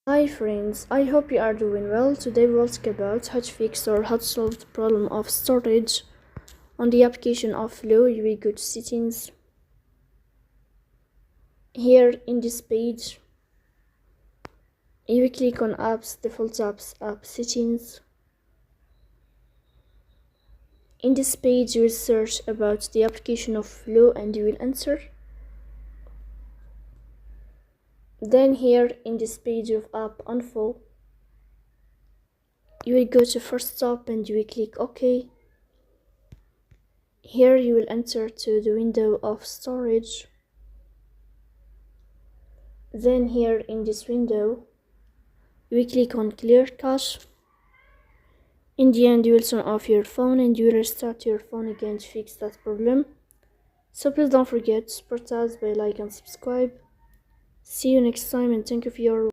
Hi friends, I hope you are doing well. Today we'll talk about how to fix or how to solve the problem of storage. On the application of Flow, you will go to settings. Here in this page, you will click on apps, default apps, app settings. In this page, you will search about the application of Flow and you will enter. Then here in this page of app info, you will go to first stop and you will click OK. Here you will enter to the window of storage. Then here in this window, you will click on clear cache. In the end, you will turn off your phone and you will restart your phone again to fix that problem. So please don't forget to support us by like and subscribe. See you next time and thank you for your